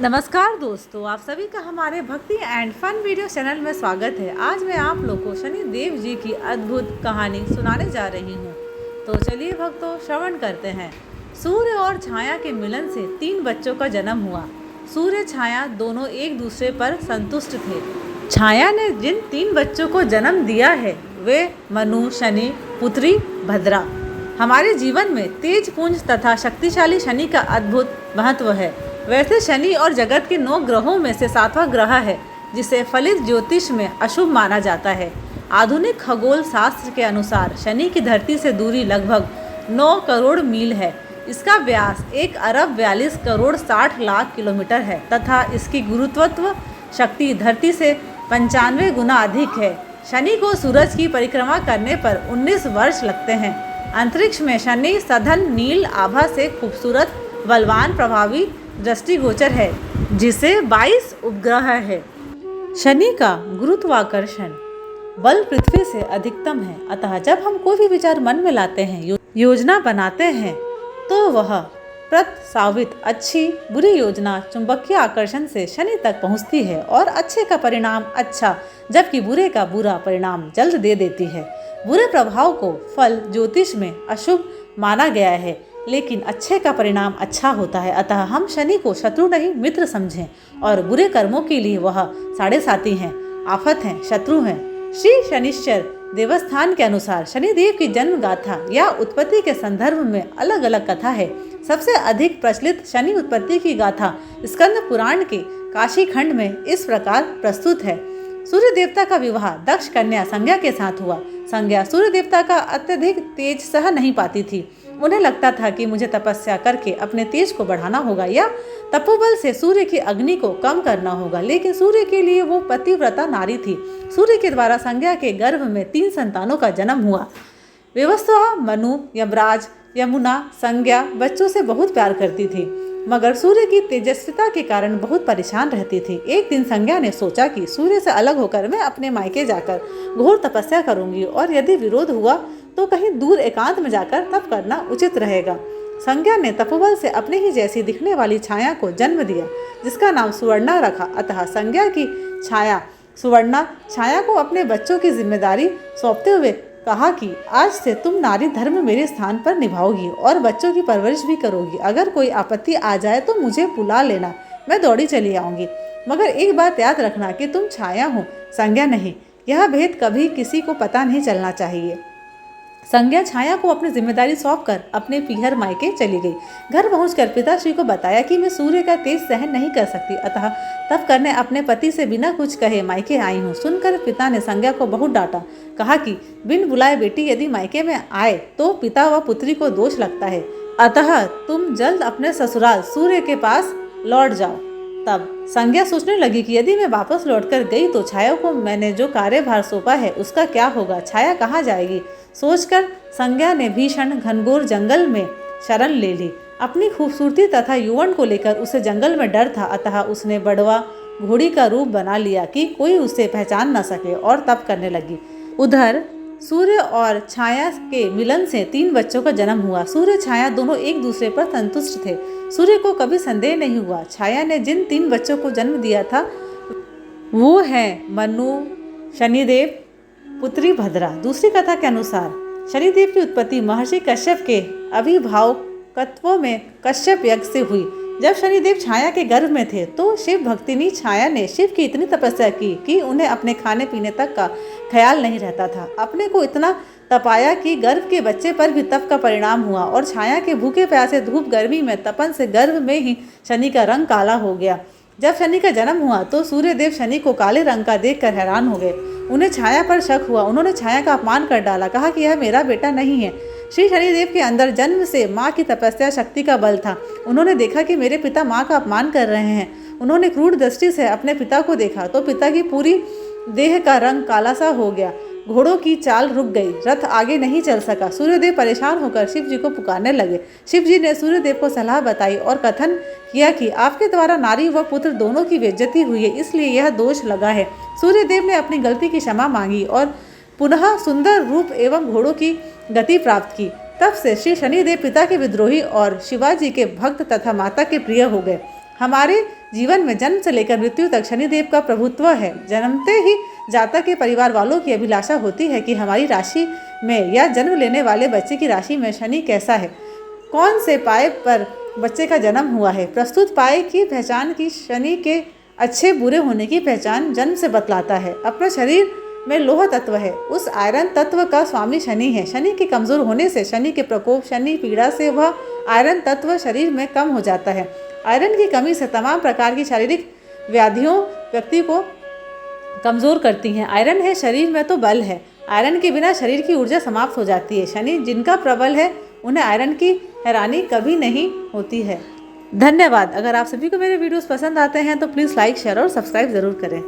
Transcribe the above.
नमस्कार दोस्तों, आप सभी का हमारे भक्ति एंड फन वीडियो चैनल में स्वागत है। आज मैं आप लोग को शनि देव जी की अद्भुत कहानी सुनाने जा रही हूँ। तो चलिए भक्तों, श्रवण करते हैं। सूर्य और छाया के मिलन से 3 बच्चों का जन्म हुआ। सूर्य छाया दोनों एक दूसरे पर संतुष्ट थे। छाया ने जिन 3 बच्चों को जन्म दिया है वे मनु, शनि, पुत्री भद्रा। हमारे जीवन में तेज पुंज तथा शक्तिशाली शनि का अद्भुत महत्व है। वैसे शनि और जगत के 9 ग्रहों में से 7वां ग्रह है, जिसे फलित ज्योतिष में अशुभ माना जाता है। आधुनिक खगोल शास्त्र के अनुसार शनि की धरती से दूरी लगभग 9 करोड़ मील है। इसका व्यास 1 अरब 42 करोड़ 60 लाख किलोमीटर है तथा इसकी गुरुत्व शक्ति धरती से 95 गुना अधिक है। शनि को सूरज की परिक्रमा करने पर 19 वर्ष लगते हैं। अंतरिक्ष में शनि सघन नील आभा से खूबसूरत, बलवान, प्रभावी दृष्टिगोचर है, जिसे 22 उपग्रह है। शनि का गुरुत्वाकर्षण बल पृथ्वी से अधिकतम है, अतः जब हम कोई भी विचार मन में लाते हैं, योजना बनाते हैं, तो वह प्रस्तावित अच्छी बुरी योजना चुंबकीय आकर्षण से शनि तक पहुंचती है और अच्छे का परिणाम अच्छा, जबकि बुरे का बुरा परिणाम जल्द दे देती है। बुरे प्रभाव को फल ज्योतिष में अशुभ माना गया है, लेकिन अच्छे का परिणाम अच्छा होता है। अतः हम शनि को शत्रु नहीं मित्र समझें और बुरे कर्मों के लिए वह साढ़े साथी हैं, आफत हैं, शत्रु हैं। श्री शनिश्चर देवस्थान के अनुसार शनिदेव की जन्म गाथा या उत्पत्ति के संदर्भ में अलग अलग कथा है। सबसे अधिक प्रचलित शनि उत्पत्ति की गाथा स्कंद पुराण के काशी खंड में इस प्रकार प्रस्तुत है। सूर्य देवता का विवाह दक्ष कन्या संज्ञा के साथ हुआ। संज्ञा सूर्य देवता का अत्यधिक तेज सह नहीं पाती थी। उन्हें लगता था कि मुझे तपस्या करके अपने तेज को बढ़ाना होगा या तपोबल से सूर्य की अग्नि को कम करना होगा, लेकिन सूर्य के लिए वो पतिव्रता नारी थी। सूर्य के द्वारा संज्ञा के गर्भ में 3 संतानों का जन्म हुआ। विवस्वाहा, मनु, यमराज, यमुना। संज्ञा बच्चों से बहुत प्यार करती थी, मगर सूर्य की तेजस्विता के कारण बहुत परेशान रहती थी। एक दिन संज्ञा ने सोचा कि सूर्य से अलग होकर मैं अपने मायके जाकर घोर तपस्या करूंगी और यदि विरोध हुआ तो कहीं दूर एकांत में जाकर तप करना उचित रहेगा। संज्ञा ने तपोबल से अपने ही जैसी दिखने वाली छाया को जन्म दिया, जिसका नाम सुवर्णा रखा। अतः संज्ञा की छाया सुवर्णा छाया को अपने बच्चों की जिम्मेदारी सौंपते हुए कहा कि आज से तुम नारी धर्म मेरे स्थान पर निभाओगी और बच्चों की परवरिश भी करोगी। अगर कोई आपत्ति आ जाए तो मुझे बुला लेना, मैं दौड़ी चली आऊंगी। मगर एक बात याद रखना कि तुम छाया हो, संज्ञा नहीं। यह भेद कभी किसी को पता नहीं चलना चाहिए। संज्ञा छाया को अपनी जिम्मेदारी सौंपकर अपने पीहर मायके चली गई। घर पहुंचकर पिताश्री को बताया कि मैं सूर्य का तेज सहन नहीं कर सकती, अतः तप करने अपने पति से बिना कुछ कहे मायके आई हूँ। सुनकर पिता ने संज्ञा को बहुत डांटा। कहा कि बिन बुलाए बेटी यदि मायके में आए तो पिता व पुत्री को दोष लगता है, अतः तुम जल्द अपने ससुराल सूर्य के पास लौट जाओ। तब संज्ञा सोचने लगी कि यदि मैं वापस लौटकर गई तो छाया को मैंने जो कार्यभार सौंपा है उसका क्या होगा, छाया कहाँ जाएगी। सोचकर संज्ञा ने भीषण घनघोर जंगल में शरण ले ली। अपनी खूबसूरती तथा यौवन को लेकर उसे जंगल में डर था, अतः उसने बड़वा घोड़ी का रूप बना लिया कि कोई उसे पहचान न सके और तप करने लगी। उधर सूर्य और छाया के मिलन से 3 बच्चों का जन्म हुआ। सूर्य छाया दोनों एक दूसरे पर संतुष्ट थे। सूर्य को कभी संदेह नहीं हुआ। छाया ने जिन 3 बच्चों को जन्म दिया था वो हैं मनु, शनिदेव, पुत्री भद्रा। दूसरी कथा के अनुसार शनिदेव की उत्पत्ति महर्षि कश्यप के अभिभावकत्व में कश्यप यज्ञ से हुई। जब शनिदेव छाया के गर्भ में थे तो शिव भक्तिनी छाया ने शिव की इतनी तपस्या की कि उन्हें अपने खाने पीने तक का ख्याल नहीं रहता था। अपने को इतना तपाया कि गर्भ के बच्चे पर भी तप का परिणाम हुआ और छाया के भूखे प्यासे धूप गर्मी में तपन से गर्भ में ही शनि का रंग काला हो गया। जब शनि का जन्म हुआ तो सूर्यदेव शनि को काले रंग का देखकर हैरान हो गए। उन्हें छाया पर शक हुआ। उन्होंने छाया का अपमान कर डाला, कहा कि यह मेरा बेटा नहीं है। श्री शनिदेव के अंदर जन्म से माँ की तपस्या शक्ति का बल था। उन्होंने देखा कि मेरे पिता माँ का अपमान कर रहे हैं। उन्होंने क्रूर दृष्टि से अपने पिता को देखा तो पिता की पूरी देह का रंग काला सा हो गया। घोड़ों की चाल रुक गई, रथ आगे नहीं चल सका। सूर्यदेव परेशान होकर शिव जी को पुकारने लगे। शिव जी ने सूर्यदेव को सलाह बताई और कथन किया कि आपके द्वारा नारी व पुत्र दोनों की बेइज्जती हुई है, इसलिए यह दोष लगा है। सूर्यदेव ने अपनी गलती की क्षमा मांगी और पुनः सुंदर रूप एवं घोड़ों की गति प्राप्त की। तब से श्री शनिदेव पिता के विद्रोही और शिवाजी के भक्त तथा माता के प्रिय हो गए। हमारे जीवन में जन्म से लेकर मृत्यु तक शनिदेव का प्रभुत्व है। जन्मते ही जातक के परिवार वालों की अभिलाषा होती है कि हमारी राशि में या जन्म लेने वाले बच्चे की राशि में शनि कैसा है, कौन से पाए पर बच्चे का जन्म हुआ है। प्रस्तुत पाए की पहचान की शनि के अच्छे बुरे होने की पहचान जन्म से बतलाता है। अपना शरीर में लोह तत्व है, उस आयरन तत्व का स्वामी शनि है। शनि के कमजोर होने से, शनि के प्रकोप, शनि पीड़ा से वह आयरन तत्व शरीर में कम हो जाता है। आयरन की कमी से तमाम प्रकार की शारीरिक व्याधियों व्यक्ति को कमजोर करती हैं। आयरन है शरीर में तो बल है, आयरन के बिना शरीर की ऊर्जा समाप्त हो जाती है। शनि जिनका प्रबल है उन्हें आयरन की हैरानी कभी नहीं होती है। धन्यवाद। अगर आप सभी को मेरे वीडियोस पसंद आते हैं तो प्लीज़ लाइक, शेयर और सब्सक्राइब ज़रूर करें।